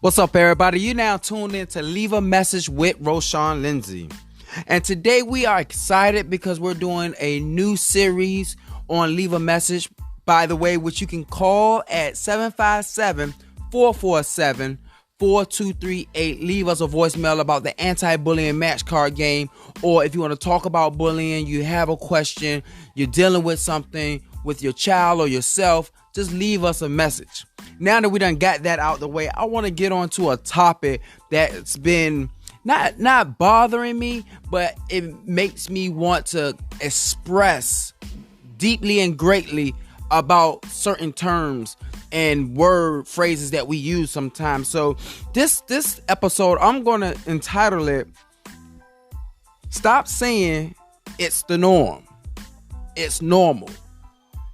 What's up, everybody? You now tuned in to Leave a Message with Roshan Lindsay. And today we are excited because we're doing a new series on Leave a Message, by the way, which you can call at 757-447-4238. Leave us a voicemail about the anti-bullying match card game, or if you want to talk about bullying, you have a question, you're dealing with something with your child or yourself, just leave us a message. Now that we done got that out the way, I want to get on to a topic that's been not bothering me, but it makes me want to express deeply and greatly about certain terms and word phrases that we use sometimes. So this episode, I'm going to entitle it, Stop Saying It's the Norm. It's normal.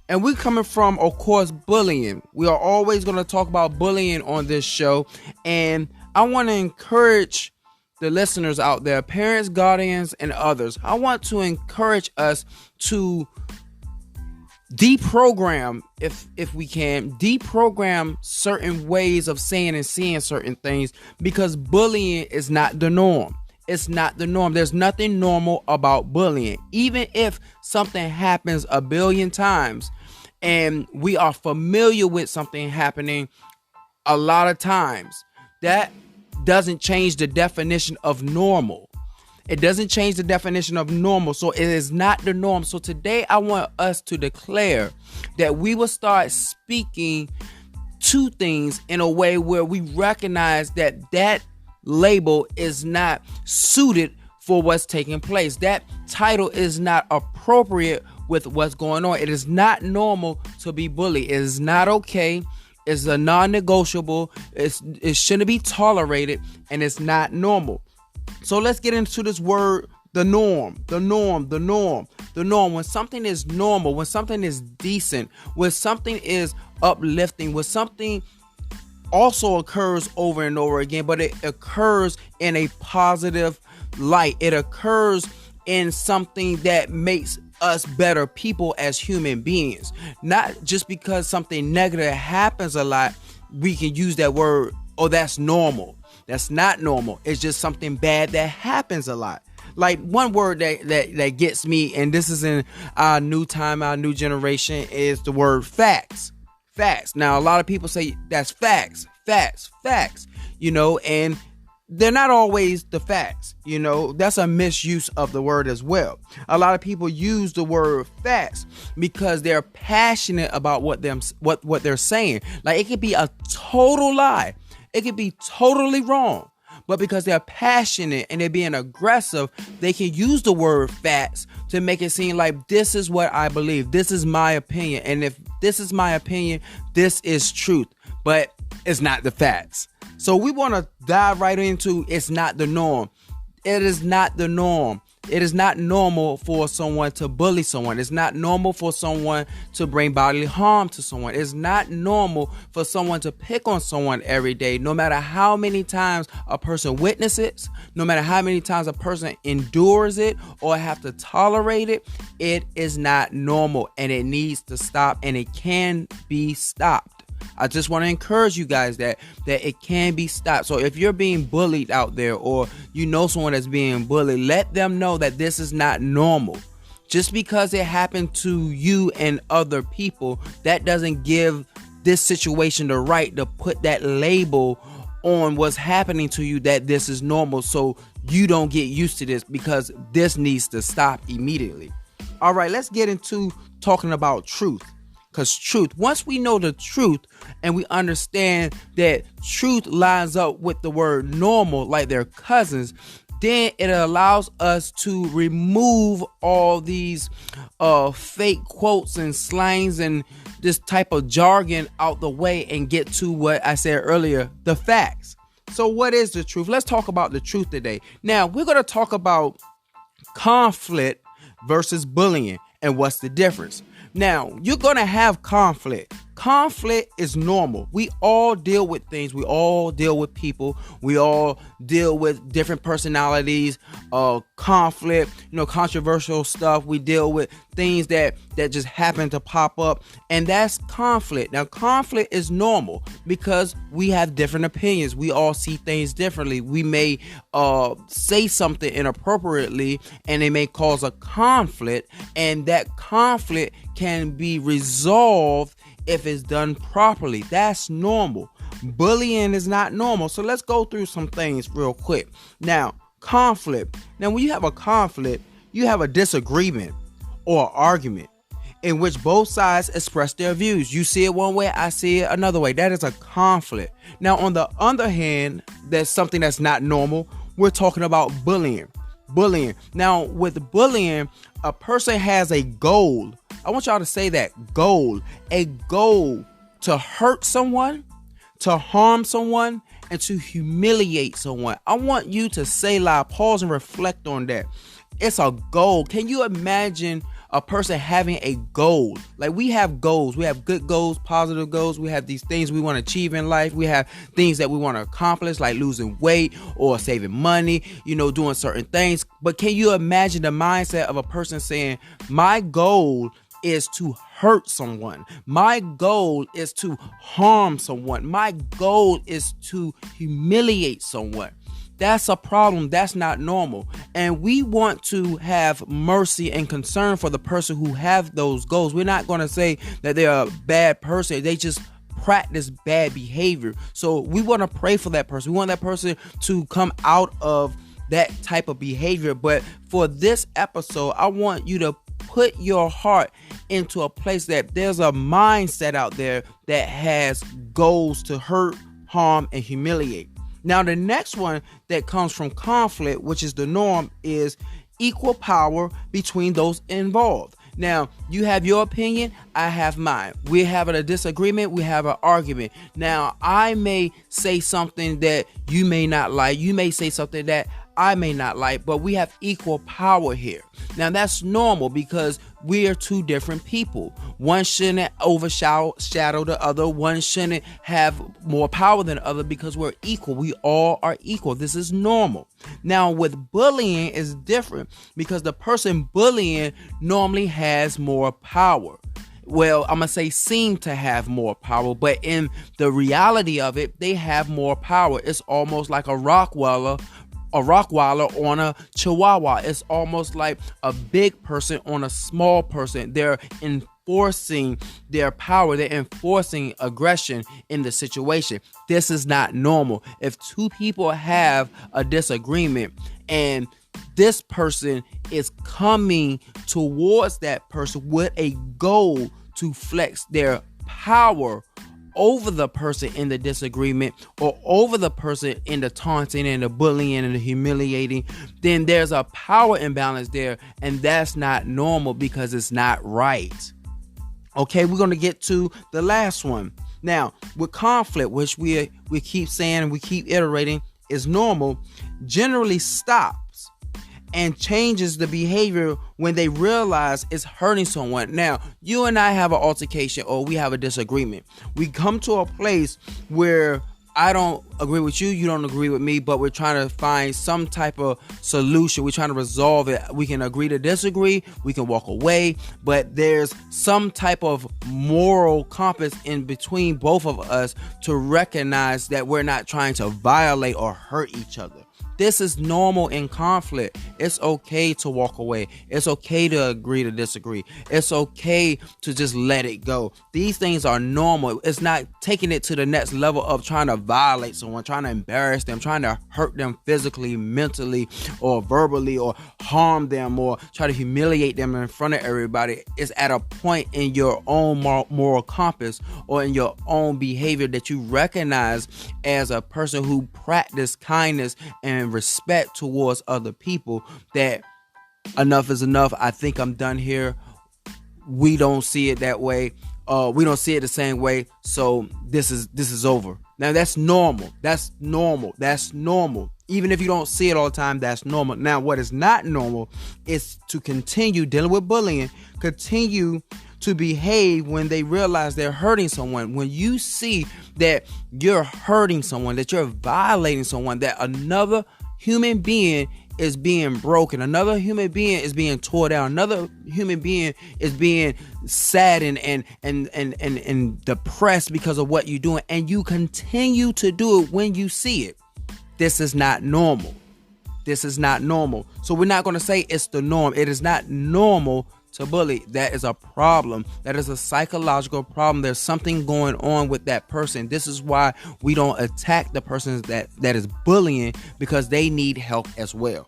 And we're coming from, of course, bullying. We are always going to talk about bullying on this show. And I want to encourage the listeners out there, parents, guardians, and others. I want to encourage us to deprogram, if we can, deprogram certain ways of saying and seeing certain things, because bullying is not the norm. It's not the norm. There's nothing normal about bullying. Even if something happens a billion times and we are familiar with something happening a lot of times, that doesn't change the definition of normal. It doesn't change the definition of normal. So it is not the norm. So today I want us to declare that we will start speaking to things in a way where we recognize that label is not suited for what's taking place. That title is not appropriate with what's going on. It is not normal to be bullied. It is not okay. It's a non-negotiable. It shouldn't be tolerated, and it's not normal. So let's get into this word, the norm. When something is normal, when something is decent, when something is uplifting, when something also occurs over and over again, but it occurs in a positive light. It occurs in something that makes us better people as human beings. Not just because something negative happens a lot, we can use that word, oh, that's normal. That's not normal. It's just something bad that happens a lot. Like one word that gets me, and this is in our new time, our new generation, is the word facts. Facts. Now, a lot of people say that's facts, and they're not always the facts. That's a misuse of the word as well. A lot of people use the word facts because they're passionate about what they're saying. Like, it could be a total lie. It could be totally wrong. But because they're passionate and they're being aggressive, they can use the word facts to make it seem like this is what I believe. This is my opinion. And if this is my opinion, this is truth. But it's not the facts. So we want to dive right into it's not the norm. It is not the norm. It is not normal for someone to bully someone. It's not normal for someone to bring bodily harm to someone. It's not normal for someone to pick on someone every day, no matter how many times a person witnesses, no matter how many times a person endures it or have to tolerate it. It is not normal, and it needs to stop, and it can be stopped. I just want to encourage you guys that it can be stopped. So if you're being bullied out there, or you know someone that's being bullied, let them know that this is not normal. Just because it happened to you and other people, that doesn't give this situation the right to put that label on what's happening to you, that this is normal, so you don't get used to this, because this needs to stop immediately. All right, let's get into talking about truth. Because truth, once we know the truth and we understand that truth lines up with the word normal, like they're cousins, then it allows us to remove all these fake quotes and slangs and this type of jargon out the way and get to what I said earlier, the facts. So what is the truth? Let's talk about the truth today. Now, we're going to talk about conflict versus bullying and what's the difference. Now, you're going to have conflict. Conflict is normal. We all deal with things. We all deal with people. We all deal with different personalities, conflict, controversial stuff. We deal with things that just happen to pop up, and that's conflict. Now, conflict is normal because we have different opinions. We all see things differently. We may say something inappropriately, and it may cause a conflict, and that conflict can be resolved if it's done properly. That's normal. Bullying is not normal. So let's go through some things real quick. Now, conflict. Now, when you have a conflict, you have a disagreement or argument in which both sides express their views. You see it one way, I see it another way. That is a conflict. Now, on the other hand, there's something that's not normal. We're talking about bullying. Now, with bullying, a person has a goal. I want y'all to say that goal. A goal to hurt someone, to harm someone, and to humiliate someone. I want you to say loud, pause, and reflect on that. It's a goal. Can you imagine a person having a goal? Like, we have goals. We have good goals, positive goals. We have these things we want to achieve in life. We have things that we want to accomplish, like losing weight or saving money, doing certain things. But can you imagine the mindset of a person saying, my goal is to hurt someone. My goal is to harm someone. My goal is to humiliate someone. That's a problem. That's not normal. And we want to have mercy and concern for the person who have those goals. We're not going to say that they're a bad person. They just practice bad behavior. So we want to pray for that person. We want that person to come out of that type of behavior. But for this episode, I want you to put your heart into a place that there's a mindset out there that has goals to hurt, harm, and humiliate. Now, the next one that comes from conflict, which is the norm, is equal power between those involved. Now, you have your opinion, I have mine. We're having a disagreement, we have an argument. Now, I may say something that you may not like. You may say something that I may not like, but we have equal power here. Now, that's normal because we are two different people. One shouldn't overshadow the other. One shouldn't have more power than the other because we're equal. We all are equal. This is normal. Now, with bullying is different because the person bullying normally has more power. Well, I'm going to say seem to have more power, but in the reality of it, they have more power. It's almost like a Rottweiler on a Chihuahua. It's almost like a big person on a small person. They're enforcing their power. They're enforcing aggression in the situation. This is not normal. If two people have a disagreement and this person is coming towards that person with a goal to flex their power over the person in the disagreement or over the person in the taunting and the bullying and the humiliating, then there's a power imbalance there, and that's not normal because it's not right. Okay, we're going to get to the last one. Now, with conflict, which we keep saying and we keep iterating is normal, generally stops and changes the behavior when they realize it's hurting someone. Now, you and I have an altercation or we have a disagreement. We come to a place where I don't agree with you, you don't agree with me, but we're trying to find some type of solution. We're trying to resolve it. We can agree to disagree, we can walk away, but there's some type of moral compass in between both of us to recognize that we're not trying to violate or hurt each other. This is normal in conflict. It's okay to walk away. It's okay to agree to disagree. It's okay to just let it go. These things are normal. It's not taking it to the next level of trying to violate someone, trying to embarrass them, trying to hurt them physically, mentally, or verbally, or harm them, or try to humiliate them in front of everybody. It's at a point in your own moral compass or in your own behavior that you recognize as a person who practice kindness and respect towards other people, that enough is enough. I think I'm done here. We don't see it that way. We don't see it the same way. So this is over. Now that's normal. That's normal. That's normal. Even if you don't see it all the time, that's normal. Now, what is not normal is to continue dealing with bullying, continue to behave when they realize they're hurting someone. When you see that you're hurting someone, that you're violating someone, that another human being is being broken, another human being is being tore down, another human being is being saddened and depressed because of what you're doing, and you continue to do it when you see it, this is not normal. This is not normal. So we're not going to say it's the norm. It is not normal to bully. That is a problem. That is a psychological problem. There's something going on with that person. This is why we don't attack the person that is bullying, because they need help as well.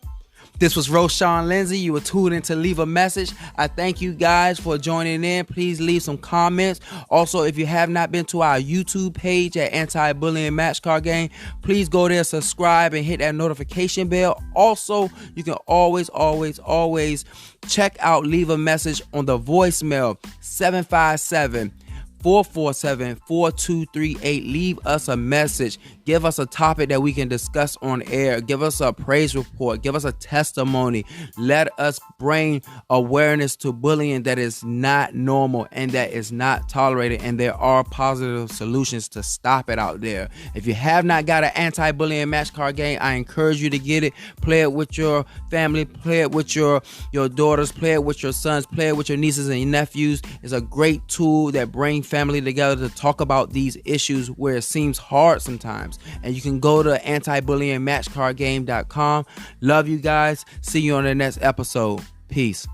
This was Roshan Lindsay. You were tuned in to Leave a Message. I thank you guys for joining in. Please leave some comments. Also, if you have not been to our YouTube page at Anti-Bullying Match Card Game, please go there, subscribe, and hit that notification bell. Also, you can always check out Leave a Message on the voicemail 757-447-4238. Leave us a message. Give us a topic that we can discuss on air. Give us a praise report. Give us a testimony. Let us bring awareness to bullying that is not normal and that is not tolerated. And there are positive solutions to stop it out there. If you have not got an anti-bullying match card game, I encourage you to get it. Play it with your family. Play it with your daughters. Play it with your sons. Play it with your nieces and your nephews. It's a great tool that brings family together to talk about these issues where it seems hard sometimes. And you can go to antibullyingmatchcardgame.com. Love you guys. See you on the next episode. Peace.